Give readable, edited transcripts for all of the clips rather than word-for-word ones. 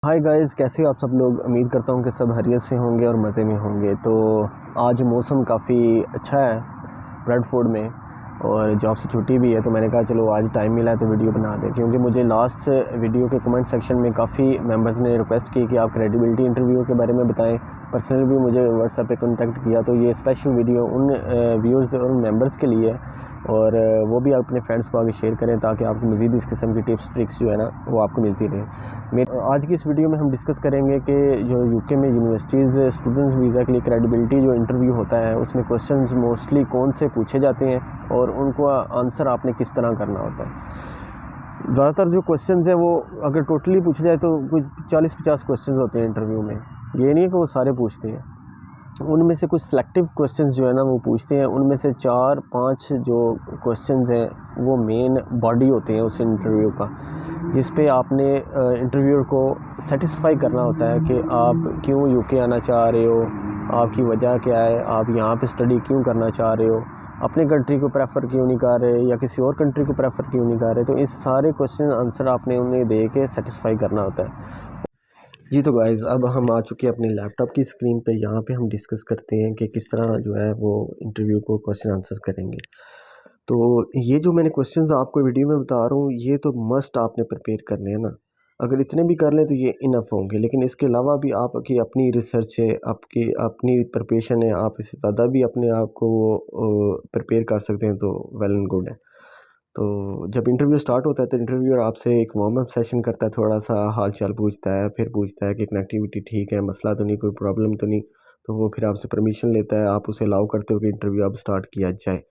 Hi guys, कैसे हो आप सब लोग। उम्मीद करता हूँ कि सब खैरियत से होंगे और मज़े में होंगे। तो आज मौसम काफ़ी अच्छा है ब्रेडफोर्ड में और जॉब से छुट्टी भी है, तो मैंने कहा चलो आज टाइम मिला है तो वीडियो बना दें। क्योंकि मुझे लास्ट वीडियो के कमेंट सेक्शन में काफ़ी मेंबर्स ने रिक्वेस्ट की कि आप क्रेडिबिलिटी इंटरव्यू के बारे में बताएं। पर्सनली भी मुझे व्हाट्सएप पे कांटेक्ट किया, तो ये स्पेशल वीडियो उन व्यूअर्स और मेंबर्स के लिए है और वो भी अपने फ्रेंड्स को आगे शेयर करें ताकि आपको मज़ीद इस किस्म की टिप्स ट्रिक्स जो है ना वो आपको मिलती रहे। आज की इस वीडियो में हम डिस्कस करेंगे कि जो यूके में यूनिवर्सिटीज़ स्टूडेंट्स वीज़ा के लिए क्रेडिबिलिटी जो इंटरव्यू होता है उसमें क्वेश्चंस मोस्टली कौन से पूछे जाते हैं और उनको आंसर आपने किस तरह करना होता है। ज़्यादातर जो क्वेश्चंस है वो अगर टोटली पूछे जाए तो कुछ 40-50 क्वेश्चंस होते हैं इंटरव्यू में। ये नहीं है कि वो सारे पूछते हैं, उनमें से कुछ सिलेक्टिव क्वेश्चंस जो है ना वो पूछते हैं। उनमें से 4-5 जो क्वेश्चंस हैं वो मेन बॉडी होते हैं उस इंटरव्यू का, जिस पे आपने इंटरव्यूअर को सेटिस्फाई करना होता है कि आप क्यों यूके आना चाह रहे हो, आपकी वजह क्या है, आप यहाँ पे स्टडी क्यों करना चाह रहे हो, अपनी कंट्री को प्रेफर क्यों नहीं कर रहे या किसी और कंट्री को प्रेफर क्यों नहीं कर रहे। तो इस सारे क्वेश्चन आंसर आपने उन्हें दे के सेटिस्फाई करना होता है। जी तो गाइज़, अब हम आ चुके हैं अपने लैपटॉप की स्क्रीन पे। यहाँ पे हम डिस्कस करते हैं कि किस तरह जो है वो इंटरव्यू को क्वेश्चन आंसर करेंगे। तो ये जो मैंने क्वेश्चंस आपको वीडियो में बता रहा हूँ ये तो मस्ट आपने प्रिपेयर करने हैं ना। अगर इतने भी कर लें तो ये इनफ होंगे, लेकिन इसके अलावा भी आपकी अपनी रिसर्च है, आपकी अपनी प्रिपरेशन है, आप इससे ज़्यादा भी अपने आप को प्रिपेयर कर सकते हैं तो वेल एंड गुड है। तो जब इंटरव्यू स्टार्ट होता है तो इंटरव्यूअर आपसे एक वार्म अप सेशन करता है, थोड़ा सा हाल चाल पूछता है, फिर पूछता है कि कनेक्टिविटी ठीक है, मसला तो नहीं, कोई प्रॉब्लम तो नहीं। तो वो फिर आपसे परमिशन लेता है, आप उसे अलाउ करते हो कि इंटरव्यू अब स्टार्ट किया जाए।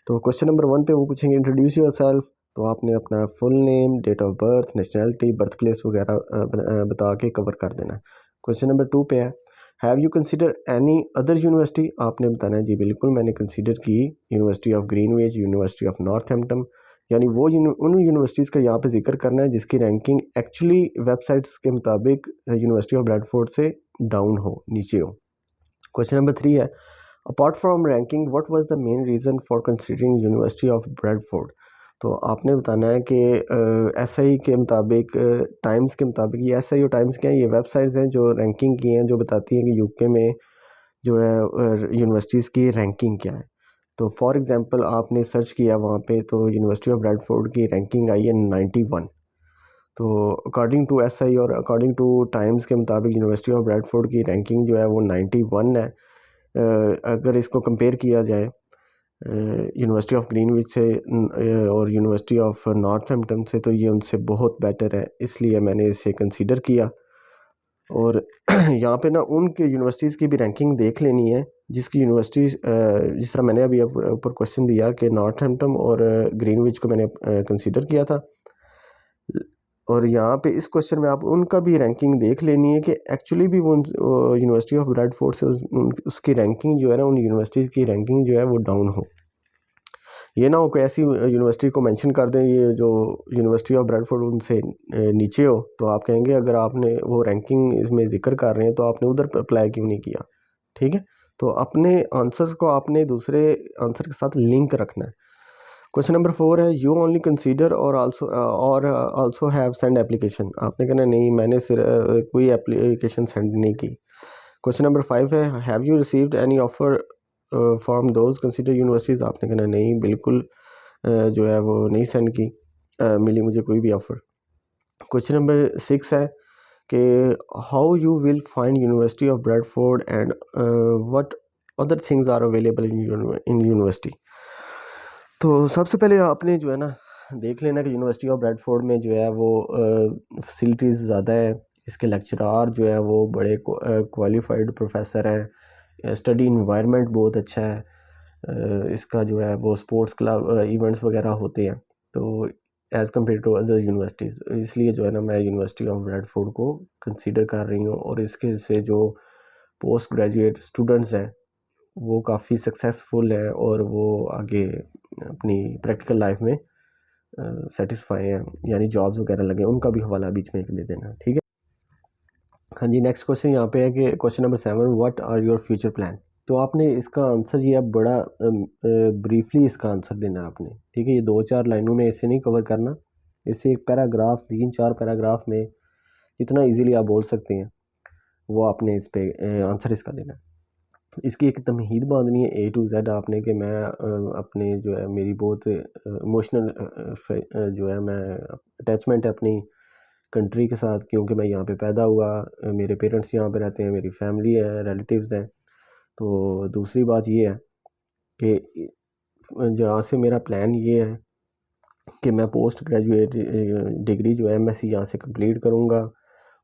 तो क्वेश्चन नंबर 1 पे वो पूछेंगे इंट्रोड्यूस योरसेल्फ। तो आपने अपना full name, date of birth, nationality, birth place वगैरह बता के कवर कर देना है। क्वेश्चन नंबर 2 पे है have you consider any other university. आपने बताना है जी बिल्कुल मैंने कंसिडर की University of Greenwich, University of Northampton, यानी वो उन यूनिवर्सिटीज़ का यहाँ पे जिक्र करना है जिसकी रैंकिंग एक्चुअली वेबसाइट्स के मुताबिक यूनिवर्सिटी ऑफ ब्रैडफोर्ड से डाउन हो, नीचे हो। क्वेश्चन नंबर 3 है apart from ranking what was the main reason for considering university of Bradford. तो आपने बताना है कि एसआई के मुताबिक, टाइम्स के मुताबिक, ये एसआई और टाइम्स क्या है, ये वेबसाइट्स हैं जो रैंकिंग की हैं, जो बताती हैं कि यूके में जो है यूनिवर्सिटीज़ की रैंकिंग क्या है। तो फॉर एग्जांपल आपने सर्च किया वहाँ पे तो यूनिवर्सिटी ऑफ ब्रैडफोर्ड की रैंकिंग आई है 91। तो अकॉर्डिंग टू एसआई और अकॉर्डिंग टू टाइम्स के मुताबिक यूनिवर्सिटी ऑफ ब्रैडफोर्ड की रैंकिंग जो है वो 91 है। अगर इसको कंपेयर किया जाए यूनिवर्सिटी ऑफ ग्रीनविच से और यूनिवर्सिटी ऑफ नॉर्थहैम्पटन से, तो ये उनसे बहुत बेटर है, इसलिए मैंने इसे कंसीडर किया। और यहाँ पे ना उनके यूनिवर्सिटीज़ की भी रैंकिंग देख लेनी है जिसकी यूनिवर्सिटी, जिस तरह मैंने अभी ऊपर क्वेश्चन दिया कि नॉर्थहैम्पटन और ग्रीनविच को मैंने कंसीडर किया था, और यहाँ पे इस क्वेश्चन में आप उनका भी रैंकिंग देख लेनी है कि एक्चुअली भी वो यूनिवर्सिटी ऑफ ब्रैडफोर्ड से उसकी रैंकिंग जो है ना, उन यूनिवर्सिटीज़ की रैंकिंग जो है वो डाउन हो। ये ना हो कि ऐसी यूनिवर्सिटी को मेंशन कर दें ये जो यूनिवर्सिटी ऑफ ब्रैडफोर्ड उनसे नीचे हो, तो आप कहेंगे अगर आपने वो रैंकिंग इसमें जिक्र कर रहे हैं तो आपने उधर अप्लाई क्यों नहीं किया। ठीक है, तो अपने आंसर को आपने दूसरे आंसर के साथ लिंक रखना है। क्वेश्चन नंबर 4 है यू ओनली कंसीडर और आल्सो हैव सेंड एप्लीकेशन। आपने कहना नहीं, मैंने कोई एप्लीकेशन सेंड नहीं की। क्वेश्चन नंबर 5 है have you received any offer from those consider universities. आपने कहना नहीं, बिल्कुल जो है वो नहीं सेंड की, मिली मुझे कोई भी ऑफ़र। क्वेश्चन नंबर 6 है कि how you will find university of Bradford and what other things are available in university. तो सबसे पहले आपने जो है ना देख लेना कि यूनिवर्सिटी ऑफ ब्रैडफोर्ड में जो है वो फैसिलिटीज़ ज़्यादा है, इसके लेक्चरार जो है वो बड़े क्वालिफाइड प्रोफेसर हैं, स्टडी इन्वायरमेंट बहुत अच्छा है, इसका जो है वो स्पोर्ट्स क्लब इवेंट्स वगैरह होते हैं, तो as compare to other universities, इसलिए जो है ना मैं यूनिवर्सिटी ऑफ ब्रैडफोर्ड को कंसीडर कर रही हूँ। और इसके से जो पोस्ट ग्रेजुएट स्टूडेंट्स हैं वो काफ़ी सक्सेसफुल हैं और वो आगे अपनी प्रैक्टिकल लाइफ में सेटिस्फाई हैं, यानी जॉब्स वगैरह लगे, उनका भी हवाला बीच में एक दे देना। ठीक है, हाँ जी। नेक्स्ट क्वेश्चन यहाँ पे है कि question number 7 what are your future plan. तो आपने इसका आंसर ये अब बड़ा ब्रीफली इसका आंसर देना है आपने। ठीक है, ये 2-4 लाइनों में इसे नहीं कवर करना, इसे एक पैराग्राफ, 3-4 पैराग्राफ में जितना इजीली आप बोल सकते हैं वो आपने इस पे आंसर इसका देना है। इसकी एक तमहीद बांधनी है A to Z आपने कि मैं अपने जो है मेरी बहुत इमोशनल जो है मैं अटैचमेंट है अपनी कंट्री के साथ, क्योंकि मैं यहाँ पे पैदा हुआ, मेरे पेरेंट्स यहाँ पे रहते हैं, मेरी फैमिली है, रिलेटिव्स हैं। तो दूसरी बात ये है कि जहाँ से मेरा प्लान ये है कि मैं पोस्ट ग्रेजुएट डिग्री जो है MSc यहाँ से कंप्लीट करूँगा।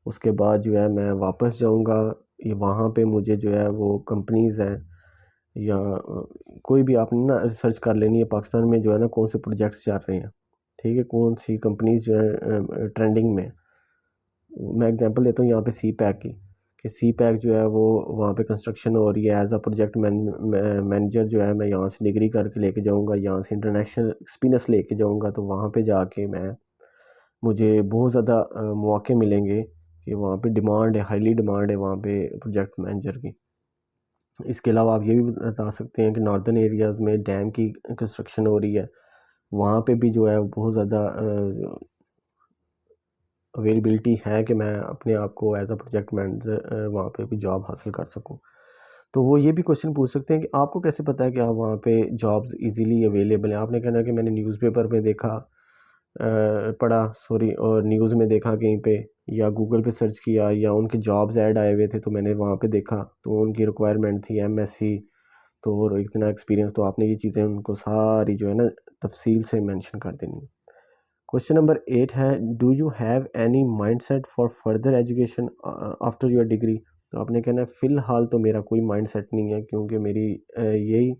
उसके बाद जो है मैं वापस जाऊँगा, ये वहाँ पे मुझे जो है वो कंपनीज़ हैं या कोई भी आपने ना रिसर्च कर लेनी है पाकिस्तान में जो है ना कौन से प्रोजेक्ट्स चल रहे हैं, ठीक है, कौन सी कंपनीज जो है ट्रेंडिंग में। मैं एग्जांपल देता हूँ यहाँ पे सी पैक की, कि सी पैक जो है वो वहाँ पे कंस्ट्रक्शन हो रही है। एज अ प्रोजेक्ट मैनेजर जो है मैं यहाँ से डिग्री करके लेके जाऊँगा, यहाँ से इंटरनेशनल एक्सपीरियंस लेके जाऊँगा, तो वहाँ पे जाके मुझे बहुत ज़्यादा मौके मिलेंगे कि वहाँ पे डिमांड है, हाईली डिमांड है वहाँ पे प्रोजेक्ट मैनेजर की। इसके अलावा आप ये भी बता सकते हैं कि नॉर्दर्न एरियाज़ में डैम की कंस्ट्रक्शन हो रही है, वहाँ पे भी जो है बहुत ज़्यादा अवेलेबिलिटी है कि मैं अपने आप को एज अ प्रोजेक्ट मैनेजर वहाँ पे कोई जॉब हासिल कर सकूँ। तो वो ये भी क्वेश्चन पूछ सकते हैं कि आपको कैसे पता है कि आप वहाँ पे जॉब्स इजीली अवेलेबल हैं। आपने कहना है कि मैंने न्यूज़पेपर में देखा, पढ़ा सॉरी, और न्यूज़ में देखा कहीं पे, या गूगल पे सर्च किया, या उनके जॉब्स ऐड आए हुए थे तो मैंने वहाँ पे देखा, तो उनकी रिक्वायरमेंट थी MSc, तो और इतना एक्सपीरियंस, तो आपने ये चीज़ें उनको सारी जो है ना तफसील से मेंशन कर देनी है। क्वेश्चन नंबर 8 है, do you have any mindset for further education after your degree. तो आपने कहना है फ़िलहाल तो मेरा कोई माइंडसेट नहीं है, क्योंकि मेरी यही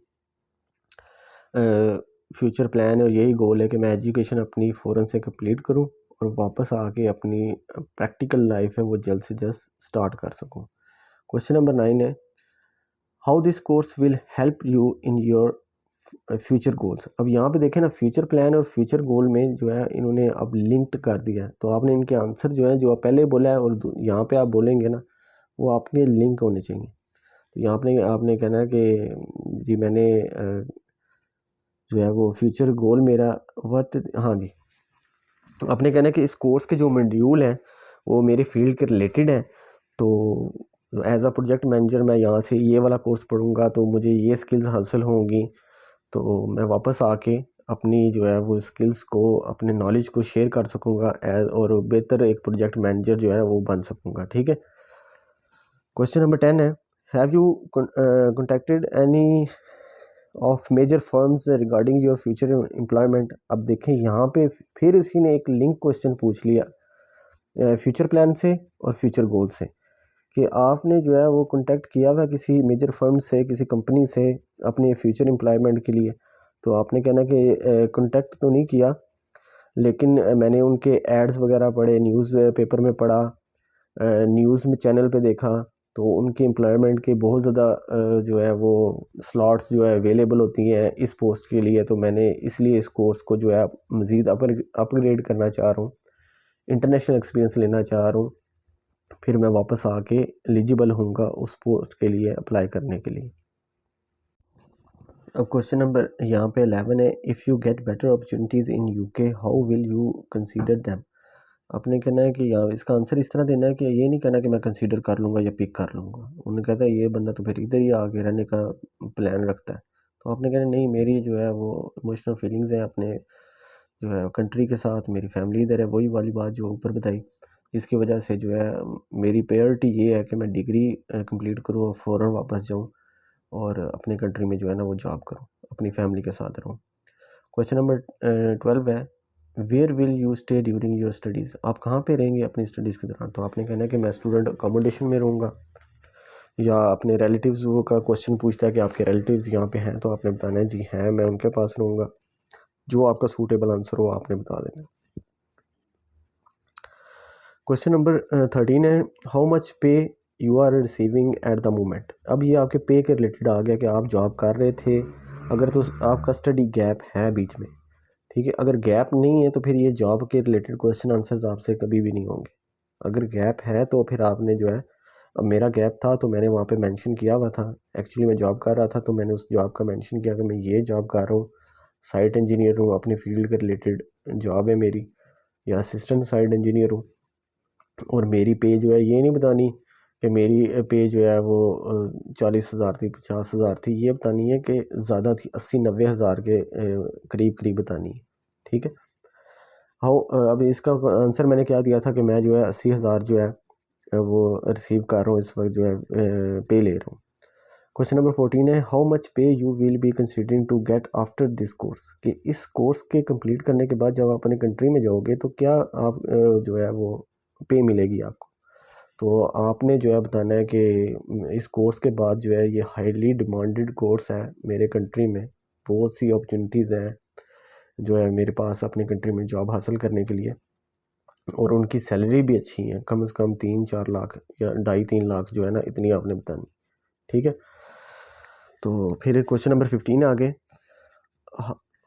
फ्यूचर प्लान है और यही गोल है कि मैं एजुकेशन अपनी फ़ौरन से कंप्लीट करूं और वापस आके अपनी प्रैक्टिकल लाइफ है वो जल्द से जल्द स्टार्ट कर सकूं। क्वेश्चन नंबर 9 है, how this course will help you in your future goals. अब यहाँ पे देखें ना, फ्यूचर प्लान और फ्यूचर गोल में जो है इन्होंने अब लिंक्ड कर दिया है, तो आपने इनके आंसर जो है जो आप पहले बोला है और यहाँ पे आप बोलेंगे ना वो आपके लिंक होने चाहिए। तो यहाँ पे आपने कहना है कि जी मैंने जो है वो फ्यूचर गोल मेरा व्हाट, हाँ जी, आपने कहना है कि इस कोर्स के जो मॉड्यूल हैं वो मेरे फील्ड के रिलेटेड हैं। तो एज अ प्रोजेक्ट मैनेजर मैं यहाँ से ये वाला कोर्स पढ़ूँगा तो मुझे ये स्किल्स हासिल होंगी, तो मैं वापस आके अपनी जो है वो स्किल्स को, अपने नॉलेज को शेयर कर सकूँगा और बेहतर एक प्रोजेक्ट मैनेजर जो है वो बन सकूँगा, ठीक है। क्वेश्चन नंबर 10 है, have you contacted any of major firms regarding your future employment. अब देखें यहाँ पे फिर इसी ने एक लिंक क्वेश्चन पूछ लिया फ्यूचर प्लान से और फ्यूचर गोल से, कि आपने जो है वो कांटेक्ट किया हुआ किसी मेजर फर्म से, किसी कंपनी से अपने फ्यूचर एम्प्लॉयमेंट के लिए। तो आपने कहना कि कांटेक्ट तो नहीं किया, लेकिन मैंने उनके एड्स वगैरह पढ़े, न्यूज़ पेपर में पढ़ा, न्यूज़ में चैनल पे देखा, तो उनके एम्प्लॉयमेंट के बहुत ज़्यादा जो है वो स्लॉट्स जो है अवेलेबल होती हैं इस पोस्ट के लिए। तो मैंने इसलिए इस कोर्स को जो है मज़ीद अपग्रेड करना चाह रहा हूँ, इंटरनेशनल एक्सपीरियंस लेना चाह रहा हूँ, फिर मैं वापस आके एलिजिबल होऊंगा उस पोस्ट के लिए अप्लाई करने के लिए। अब क्वेश्चन नंबर यहाँ पे 11 है, if you get better opportunities in UK how will you consider them. आपने कहना है कि यहाँ इसका आंसर इस तरह देना है कि ये नहीं कहना कि मैं कंसीडर कर लूँगा या पिक कर लूँगा। उन्होंने कहता है ये बंदा तो फिर इधर ही आके रहने का प्लान रखता है। तो आपने कहना नहीं, मेरी जो है वो इमोशनल फीलिंग्स हैं अपने जो है कंट्री के साथ, मेरी फैमिली इधर है, वही वाली बात जो ऊपर बताई, जिसकी वजह से जो है मेरी प्रायोरिटी ये है कि मैं डिग्री कंप्लीट करूँ और फ़ौरन वापस जाऊँ और अपने कंट्री में जो है ना वो जॉब करूँ, अपनी फैमिली के साथ रहूँ। क्वेश्चन नंबर 12 है, where will you stay during your studies. आप कहाँ पे रहेंगे अपनी स्टडीज़ के दौरान। तो आपने कहना है कि मैं स्टूडेंट अकोमोडेशन में रहूँगा, या अपने रिलेटिव्स का क्वेश्चन पूछता है कि आपके रिलेटिव्स यहाँ पे हैं, तो आपने बताना है जी हैं, मैं उनके पास रहूँगा। जो आपका सूटेबल आंसर हो आपने बता देना। क्वेश्चन नंबर 13 है, how much pay you are receiving at the moment. अब ये आपके पे के रिलेटेड आ गया कि आप जॉब कर रहे थे, अगर तो आपका स्टडी गैप है बीच में, ठीक है। अगर गैप नहीं है तो फिर ये जॉब के रिलेटेड क्वेश्चन आंसर्स आपसे कभी भी नहीं होंगे। अगर गैप है तो फिर आपने जो है, अब मेरा गैप था तो मैंने वहाँ पे मेंशन किया हुआ था, एक्चुअली मैं जॉब कर रहा था तो मैंने उस जॉब का मेंशन किया कि मैं ये जॉब कर रहा हूँ, साइट इंजीनियर हूँ, अपनी फील्ड के रिलेटेड जॉब है मेरी, या असिस्टेंट साइट इंजीनियर हूँ। और मेरी पे जो है ये नहीं बतानी कि मेरी पे जो है वो 40,000 थी, 50,000 थी, ये बतानी है कि ज़्यादा थी, 80-90 हज़ार के करीब करीब बतानी है। ठीक है। हाँ, अब इसका आंसर मैंने क्या दिया था कि मैं जो है 80,000 जो है वो रिसीव कर रहा हूँ इस वक्त, जो है पे ले रहा हूँ। क्वेश्चन नंबर 14 है, how much pay you will be considering to get after this course, कि इस कोर्स के कंप्लीट करने के बाद जब आप अपने कंट्री में जाओगे तो क्या आप जो है वो पे मिलेगी आपको। तो आपने जो है बताना है कि इस कोर्स के बाद जो है ये हाईली डिमांडेड कोर्स है मेरे कंट्री में, बहुत सी अपॉर्चुनिटीज़ हैं जो है मेरे पास अपनी कंट्री में जॉब हासिल करने के लिए, और उनकी सैलरी भी अच्छी है, कम से कम 3-4 लाख या 2.5-3 लाख जो है ना, इतनी आपने बतानी। ठीक है। तो फिर क्वेश्चन नंबर 15 आ गए,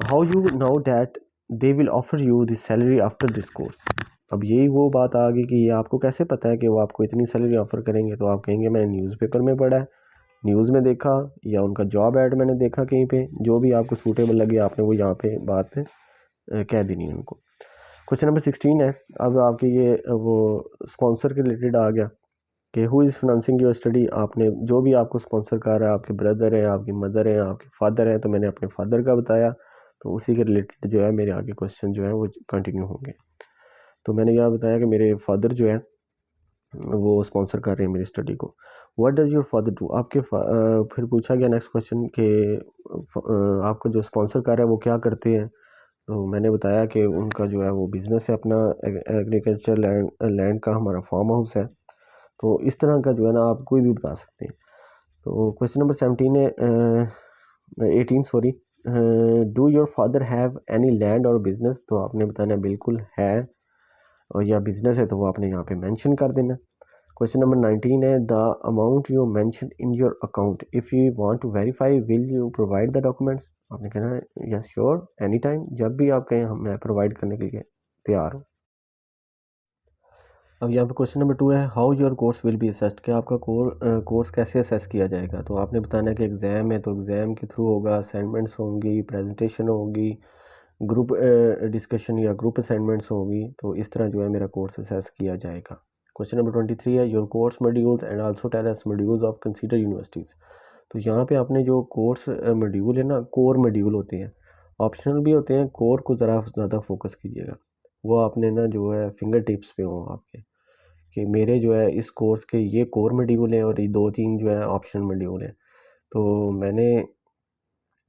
how you know that they will offer you this salary after this course. अब यही वो बात आ गई कि ये आपको कैसे पता है कि वो आपको इतनी सैलरी ऑफर करेंगे। तो आप कहेंगे मैंने न्यूज़पेपर में पढ़ा है, न्यूज़ में देखा, या उनका जॉब ऐड मैंने देखा कहीं पे, जो भी आपको सूटेबल लगे आपने वो यहाँ पे बात कह देनी है उनको। क्वेश्चन नंबर 16 है, अब आपके ये वो स्पॉन्सर के रिलेटेड आ गया कि who is financing your study. आपने जो भी आपको स्पॉन्सर कर रहा है, आपके ब्रदर हैं, आपकी मदर हैं, आपके फादर हैं, तो मैंने अपने फादर का बताया, तो उसी के रिलेटेड जो है मेरे आगे क्वेश्चन जो है वो कंटिन्यू होंगे। तो मैंने यह बताया कि मेरे फादर जो है वो स्पॉन्सर कर रहे हैं मेरी स्टडी को। What does your father do, आपके फिर पूछा गया नेक्स्ट क्वेश्चन कि आपको जो स्पॉन्सर कर रहा है वो क्या करते हैं। तो मैंने बताया कि उनका जो है वो बिज़नेस है अपना, एग्रीकल्चर लैंड का हमारा फार्म हाउस है। तो इस तरह का जो है ना आप कोई भी बता सकते हैं। तो क्वेश्चन नंबर 17 है 18 sorry, do your father have any land और बिजनेस। तो आपने बताना बिल्कुल है, और या बिजनेस है तो वो आपने यहाँ पे मेंशन कर देना। क्वेश्चन नंबर 19 है, the amount you mention in your account if you want to verify will you provide the documents. आपने कहना है यस श्योर एनी टाइम, जब भी आप कहें मैं प्रोवाइड करने के लिए तैयार हूँ। अब यहाँ पे क्वेश्चन नंबर 2 है, how your course will be assessed, कि आपका कोर्स कैसे असेस किया जाएगा। तो आपने बताना है कि एग्ज़ाम है तो एग्ज़ाम के थ्रू होगा, असाइनमेंट्स होंगी, प्रेजेंटेशन होगी, ग्रुप डिस्कशन या ग्रुप असाइनमेंट्स होगी। तो इस तरह जो है मेरा कोर्स असेस किया जाएगा। क्वेश्चन नंबर 23 है, your course modules and also tell us modules of consider universities. तो यहाँ पे आपने जो कोर्स मॉड्यूल है ना, कोर मॉड्यूल होते हैं, ऑप्शनल भी होते हैं, कोर को ज़रा ज़्यादा फोकस कीजिएगा। वो आपने ना जो है फिंगर टिप्स पे हो आपके, कि मेरे जो है इस कोर्स के ये कोर मॉड्यूल हैं और ये 2-3 जो है ऑप्शनल मॉड्यूल हैं। तो मैंने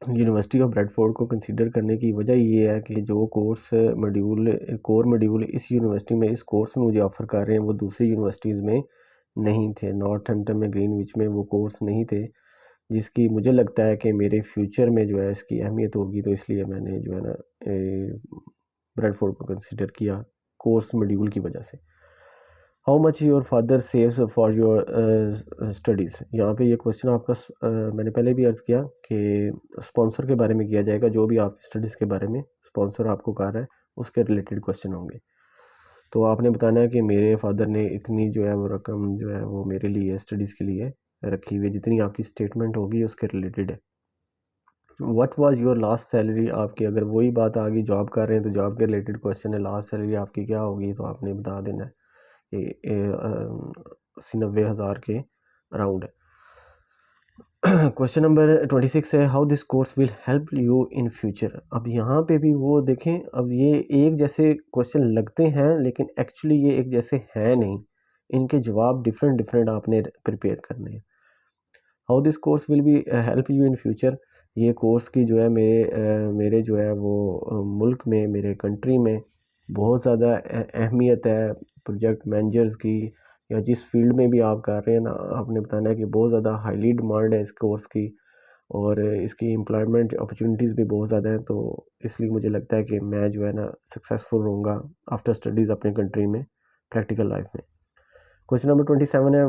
यूनिवर्सिटी ऑफ ब्रेडफोर्ड को कंसीडर करने की वजह ये है कि जो कोर्स मॉड्यूल कोर मॉड्यूल इस यूनिवर्सिटी में, इस कोर्स में मुझे ऑफ़र कर रहे हैं, वो दूसरी यूनिवर्सिटीज़ में नहीं थे। नॉर्थहैम्पटन में, ग्रीनविच में वो कोर्स नहीं थे, जिसकी मुझे लगता है कि मेरे फ्यूचर में जो है इसकी अहमियत होगी। तो इसलिए मैंने जो है ना ब्रेडफोर्ड को कंसीडर किया कोर्स मॉड्यूल की वजह से। How much your father saves for your studies. यहाँ पे ये क्वेश्चन आपका मैंने पहले भी अर्ज़ किया कि स्पॉन्सर के बारे में किया जाएगा, जो भी आपकी स्टडीज़ के बारे में स्पॉन्सर आपको कर रहा है उसके रिलेटेड क्वेश्चन होंगे। तो आपने बताना है कि मेरे फादर ने इतनी जो है वो रकम जो है वो मेरे लिए स्टडीज़ के लिए रखी हुई है, जितनी आपकी स्टेटमेंट होगी उसके रिलेटेड है। What was your last salary, आपकी अगर वही बात आ गई जॉब कर रहे हैं तो जॉब के रिलेटेड क्वेश्चन है, लास्ट सैलरी आपकी क्या होगी, तो आपने बता देना है। 80-90 हज़ार के अराउंड है। क्वेश्चन नंबर 26 है, how this course will help you in future. अब यहाँ पे भी वो देखें, अब ये एक जैसे क्वेश्चन लगते हैं लेकिन एक्चुअली ये एक जैसे हैं नहीं, इनके जवाब डिफरेंट डिफरेंट आपने प्रिपेयर करने हैं। How this course will be help you in future, ये कोर्स की जो है मेरे जो है वो मुल्क में, मेरे कंट्री में बहुत ज़्यादा अहमियत है। प्रोजेक्ट मैनेजर्स की या जिस फील्ड में भी आप कर रहे हैं ना, आपने बताना है कि बहुत ज़्यादा हाईली डिमांड है इस कोर्स की, और इसकी एम्प्लॉयमेंट अपॉर्चुनिटीज़ भी बहुत ज़्यादा हैं। तो इसलिए मुझे लगता है कि मैं जो है ना सक्सेसफुल रहूँगा आफ्टर स्टडीज़ अपने कंट्री में, प्रैक्टिकल लाइफ में। क्वेश्चन नंबर 27 है,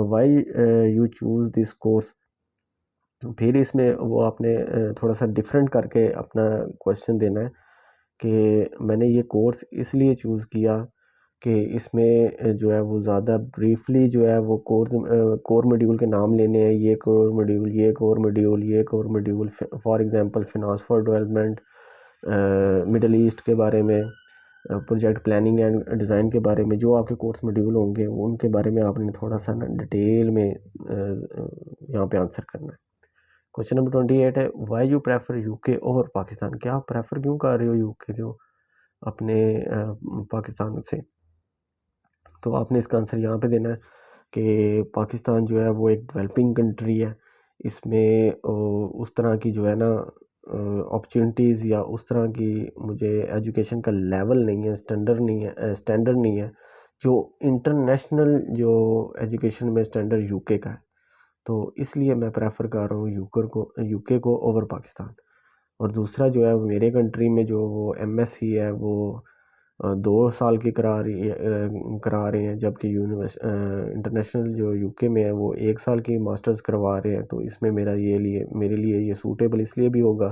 why you choose this course. फिर इसमें वो आपने थोड़ा सा डिफरेंट करके अपना क्वेश्चन देना है कि मैंने ये कोर्स इसलिए चूज़ किया कि इसमें जो है वो ज़्यादा ब्रीफली जो है वो कोर मॉड्यूल के नाम लेने हैं, ये कोर मॉड्यूल, ये कोर मॉड्यूल, ये core module, for example finance for development, middle east के बारे में, प्रोजेक्ट प्लानिंग एंड डिज़ाइन के बारे में जो आपके कोर्स मॉड्यूल होंगे वो उनके बारे में आपने थोड़ा सा ना डिटेल में यहाँ पे आंसर करना है। क्वेश्चन नंबर 28 है, why you prefer UK over Pakistan? क्या आप प्रेफर क्यों कर रहे हो यूके को अपने पाकिस्तान से? तो आपने इसका आंसर यहाँ पे देना है कि पाकिस्तान जो है वो एक डेवलपिंग कंट्री है, इसमें उस तरह की जो है ना अपॉर्चुनिटीज़ या उस तरह की मुझे एजुकेशन का लेवल नहीं है, स्टैंडर्ड नहीं है जो इंटरनेशनल जो एजुकेशन में स्टैंडर्ड यूके का है। तो इसलिए मैं प्रेफर कर रहा हूँ यूके को ओवर पाकिस्तान। और दूसरा जो है मेरे कंट्री में जो वो एमएससी है वो 2 साल की करा रहे हैं, जबकि इंटरनेशनल जो यूके में है वो 1 साल की मास्टर्स करवा रहे हैं। तो इसमें मेरे लिए ये सूटेबल इसलिए भी होगा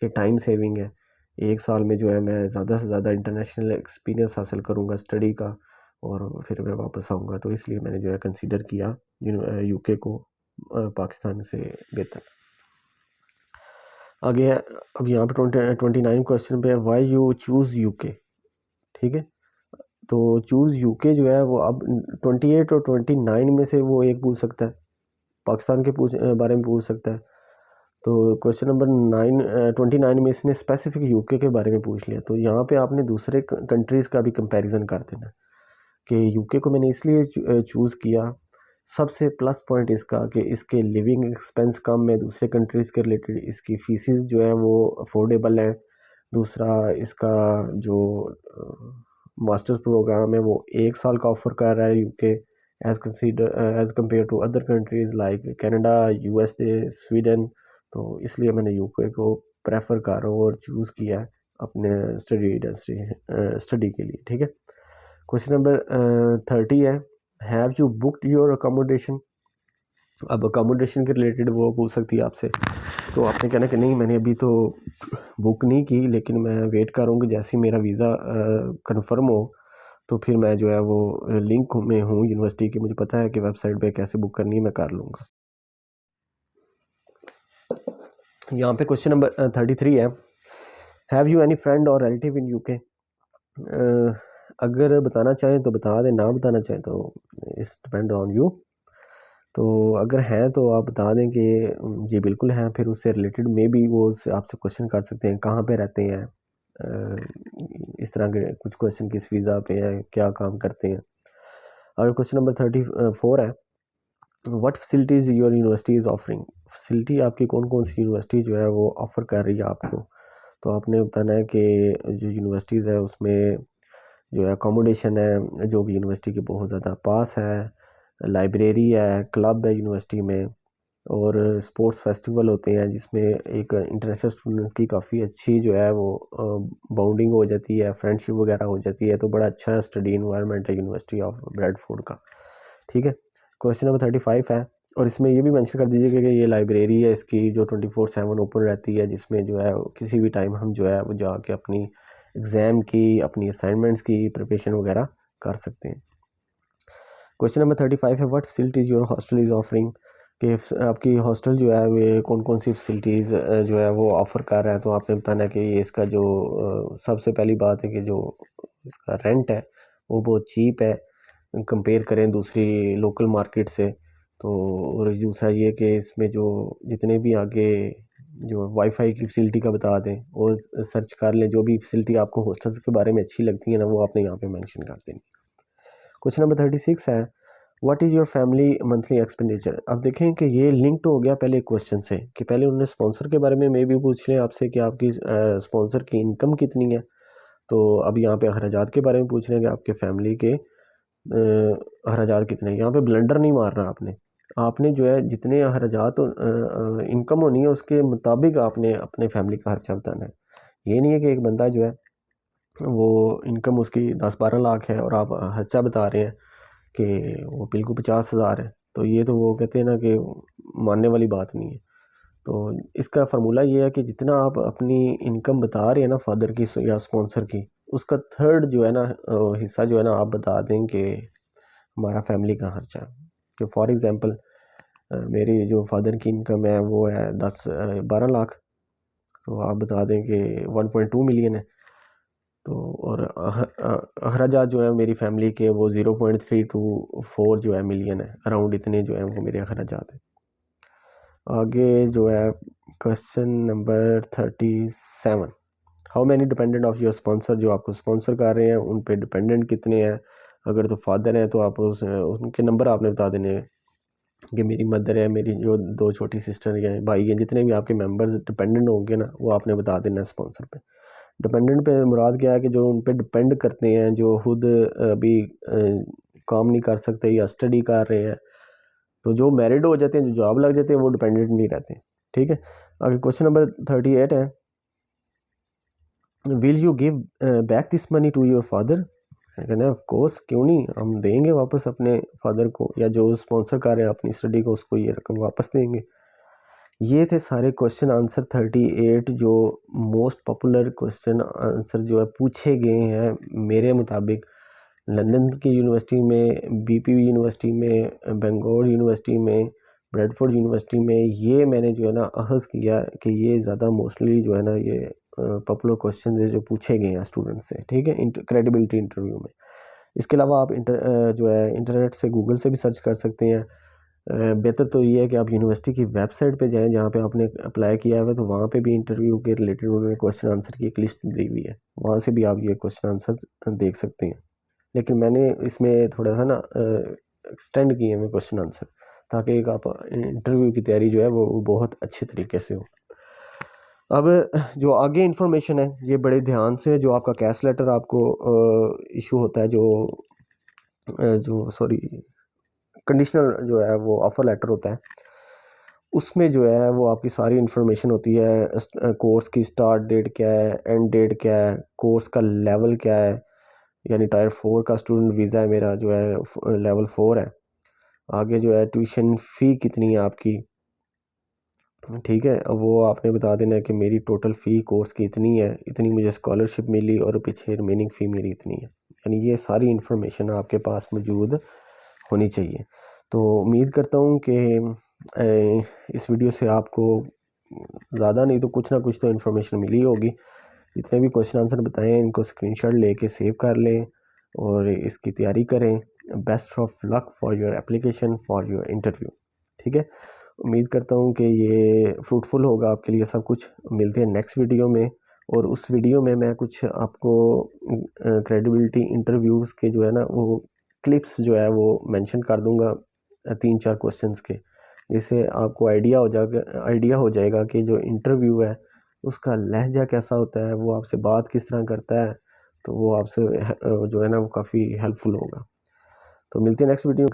कि टाइम सेविंग है। 1 साल में जो है मैं ज़्यादा से ज़्यादा इंटरनेशनल एक्सपीरियंस हासिल करूँगा स्टडी का, और फिर मैं वापस आऊँगा। तो इसलिए मैंने जो है कंसीडर किया यूके को पाकिस्तान से बेहतर। आगे अब यहाँ पे 29 क्वेश्चन पे है, वाई यू चूज़ यूके। ठीक है, तो चूज़ यूके जो है वो अब 28 और 29 में से वो एक पूछ सकता है, पाकिस्तान के बारे में पूछ सकता है। तो क्वेश्चन नंबर 29 में इसने स्पेसिफिक यूके के बारे में पूछ लिया। तो यहाँ पे आपने दूसरे कंट्रीज़ का भी कंपैरिजन कर देना कि यूके को मैंने इसलिए चूज़ किया। सबसे प्लस पॉइंट इसका कि इसके लिविंग एक्सपेंस कम है दूसरे कंट्रीज़ के रिलेटेड, इसकी फीसिस जो है वो अफोर्डेबल है। दूसरा इसका जो मास्टर्स प्रोग्राम है वो 1 साल का ऑफर कर रहा है UK as compare to other countries like Canada, USA, Sweden. तो इसलिए मैंने यूके को प्रेफर कर रहा हूँ और चूज़ किया है अपने स्टडी के लिए। ठीक है, क्वेश्चन नंबर 30 है, have you booked your accommodation? अब अकोमोडेशन के रिलेटेड वो पूछ सकती है आपसे, तो आपने कहना कि नहीं मैंने अभी तो बुक नहीं की, लेकिन मैं वेट करूँगी जैसे ही मेरा वीज़ा कंफर्म हो तो फिर मैं जो है वो लिंक में हूँ यूनिवर्सिटी की, मुझे पता है कि वेबसाइट पे कैसे बुक करनी है, मैं कर लूँगा। यहाँ पे क्वेश्चन नंबर 33 है, हैव यू एनी फ्रेंड और रिलेटिव इन यूके? अगर बताना चाहें तो बता दें, ना बताना चाहें तो इट्स डिपेंड ऑन यू। तो अगर हैं तो आप बता दें कि जी बिल्कुल हैं, फिर उससे रिलेटेड में भी वो आपसे क्वेश्चन कर सकते हैं, कहाँ पे रहते हैं, इस तरह के कुछ क्वेश्चन, किस वीज़ा पे है, क्या काम करते हैं। अगर क्वेश्चन नंबर 34 है, what facilities your university is offering? Facility आपकी कौन कौन सी यूनिवर्सिटी जो है वो ऑफ़र कर रही है आपको? तो आपने बताना है कि जो यूनिवर्सिटीज़ है उसमें जो है अकोमोडेशन है जो कि यूनिवर्सिटी के बहुत ज़्यादा पास है, लाइब्रेरी है, क्लब है यूनिवर्सिटी में, और स्पोर्ट्स फेस्टिवल होते हैं जिसमें एक इंटरनेशनल स्टूडेंट्स की काफ़ी अच्छी जो है वो बाउंडिंग हो जाती है, फ्रेंडशिप वगैरह हो जाती है। तो बड़ा अच्छा स्टडी इन्वायरमेंट है यूनिवर्सिटी ऑफ ब्रैडफोर्ड का। ठीक है, क्वेश्चन नंबर 35 है, और इसमें ये भी मेंशन कर दीजिएगा कि ये लाइब्रेरी है इसकी जो 24/7 ओपन रहती है, जिसमें जो है किसी भी टाइम हम जो है वो जाके अपनी एग्ज़ाम की, अपनी असाइनमेंट्स की प्रिपरेशन वगैरह कर सकते हैं। क्वेश्चन नंबर 35 है, what facilities your hostel is offering? कि आपकी हॉस्टल जो है वे कौन कौन सी फैसिलिटीज़ जो है वो ऑफ़र कर रहा है। तो आपने बताना है कि ये इसका जो सबसे पहली बात है कि जो इसका रेंट है वो बहुत चीप है कंपेयर करें दूसरी लोकल मार्केट से। तो और दूसरा ये कि इसमें जो जितने भी आगे जो वाईफाई की फैसिलिटी का बता दें और सर्च कर लें, जो भी फैसिलिटी आपको हॉस्टल्स के बारे में अच्छी लगती है ना वो आपने यहाँ पे मेंशन कर देनी। क्वेश्चन नंबर 36 है, what is your family monthly expenditure? अब देखें कि ये लिंक्ड हो गया पहले क्वेश्चन से कि पहले उन्होंने स्पॉन्सर के बारे में भी पूछ लिया आपसे कि आपकी स्पॉन्सर की इनकम कितनी है। तो अब यहाँ पे अखराजात के बारे में पूछ रहे हैं कि आपके फैमिली के अखराजात कितने हैं। यहाँ पे ब्लंडर नहीं मारना आपने, आपने जो है जितने अखराजात इनकम होनी है उसके मुताबिक आपने अपने फैमिली का खर्चा बताना है। ये नहीं है कि एक बंदा जो है वो इनकम उसकी 10-12 लाख है और आप खर्चा बता रहे हैं कि वो बिल्कुल 50,000 है। तो ये तो वो कहते हैं ना कि मानने वाली बात नहीं है। तो इसका फार्मूला ये है कि जितना आप अपनी इनकम बता रहे हैं ना फादर की या स्पॉन्सर की, उसका थर्ड जो है ना हिस्सा जो है ना आप बता दें कि हमारा फैमिली का खर्चा। कि फॉर एग्ज़ाम्पल मेरी जो फादर की इनकम है वो है 12 लाख, तो आप बता दें कि 1.2 मिलियन है। तो और अखराजात जो है मेरी फैमिली के वो 0.324 जो है मिलियन है, अराउंड इतने जो है वो मेरे अखराजात हैं। आगे जो है question number 37, how many dependent of your sponsor, जो आपको स्पॉन्सर कर रहे हैं उन पे डिपेंडेंट कितने हैं। अगर तो फादर हैं तो आप उनके नंबर आपने बता देने हैं कि मेरी मदर है, मेरी जो 2 छोटी सिस्टर हैं, भाई हैं, जितने भी आपके मेंबर्स डिपेंडेंट होंगे ना वो आपने बता देना है स्पॉन्सर पे। डिपेंडेंट पे मुराद क्या है कि जो उन पे डिपेंड करते हैं, जो खुद अभी काम नहीं कर सकते या स्टडी कर रहे हैं, तो जो मैरिड हो जाते हैं, जो जॉब लग जाते हैं, वो डिपेंडेंट नहीं रहते। ठीक है, आगे क्वेश्चन नंबर 38 है, will you give back this money to your father. कहना है ऑफ कोर्स, क्यों नहीं, हम देंगे वापस अपने फादर को, या जो स्पॉन्सर कर रहे हैं अपनी स्टडी को उसको ये रकम वापस देंगे। ये थे सारे क्वेश्चन आंसर 38 जो मोस्ट पॉपुलर क्वेश्चन आंसर जो है पूछे गए हैं मेरे मुताबिक लंदन की यूनिवर्सिटी में, बीपीयू यूनिवर्सिटी में, बेंगलोर यूनिवर्सिटी में, ब्रेडफोर्ड यूनिवर्सिटी में। ये मैंने जो है ना अहज़ किया कि ये ज़्यादा मोस्टली जो है ना ये पॉपुलर क्वेश्चन है जो पूछे गए हैं स्टूडेंट से। ठीक है, क्रेडिबिलिटी इंटरव्यू में। इसके अलावा आप जो है इंटरनेट से, गूगल से भी सर्च कर सकते हैं। बेहतर तो ये है कि आप यूनिवर्सिटी की वेबसाइट पे जाएं जहाँ पे आपने अप्लाई किया हुआ है, तो वहाँ पे भी इंटरव्यू के रिलेटेड उन्होंने क्वेश्चन आंसर की एक लिस्ट दी हुई है, वहाँ से भी आप ये क्वेश्चन आंसर देख सकते हैं। लेकिन मैंने इसमें थोड़ा सा ना एक्सटेंड किए हैं क्वेश्चन आंसर, ताकि एक आप इंटरव्यू की तैयारी जो है वो बहुत अच्छे तरीके से हो। अब जो आगे इन्फॉर्मेशन है ये बड़े ध्यान से, जो आपका कैश लेटर आपको इशू होता है, जो सॉरी कंडीशनल जो है वो ऑफ़र लेटर होता है, उसमें जो है वो आपकी सारी इन्फॉर्मेशन होती है। कोर्स की स्टार्ट डेट क्या है, एंड डेट क्या है, कोर्स का लेवल क्या है, यानी टायर 4 का स्टूडेंट वीज़ा है मेरा जो है लेवल 4 है। आगे जो है ट्यूशन फ़ी कितनी है आपकी, ठीक है, वो आपने बता देना है कि मेरी टोटल फ़ी कोर्स की इतनी है, इतनी मुझे स्कॉलरशिप मिली और पीछे रिमेनिंग फ़ी मेरी इतनी है। यानी ये सारी इन्फॉर्मेशन आपके पास मौजूद होनी चाहिए। तो उम्मीद करता हूँ कि इस वीडियो से आपको ज़्यादा नहीं तो कुछ ना कुछ तो इन्फॉर्मेशन मिली होगी। जितने भी क्वेश्चन आंसर बताए हैं इनको स्क्रीनशॉट लेके सेव कर लें और इसकी तैयारी करें। Best of luck for your application for your interview. ठीक है, उम्मीद करता हूँ कि ये फ्रूटफुल होगा आपके लिए सब कुछ। मिलते हैं नेक्स्ट वीडियो में, और उस वीडियो में मैं कुछ आपको क्रेडिबिलिटी इंटरव्यूज़ के जो है ना वो क्लिप्स जो है वो मेंशन कर दूंगा 3-4 क्वेश्चंस के, जिससे आपको आइडिया हो जाएगा कि जो इंटरव्यू है उसका लहजा कैसा होता है, वो आपसे बात किस तरह करता है, तो वो आपसे जो है ना वो काफ़ी हेल्पफुल होगा। तो मिलते हैं नेक्स्ट वीडियो।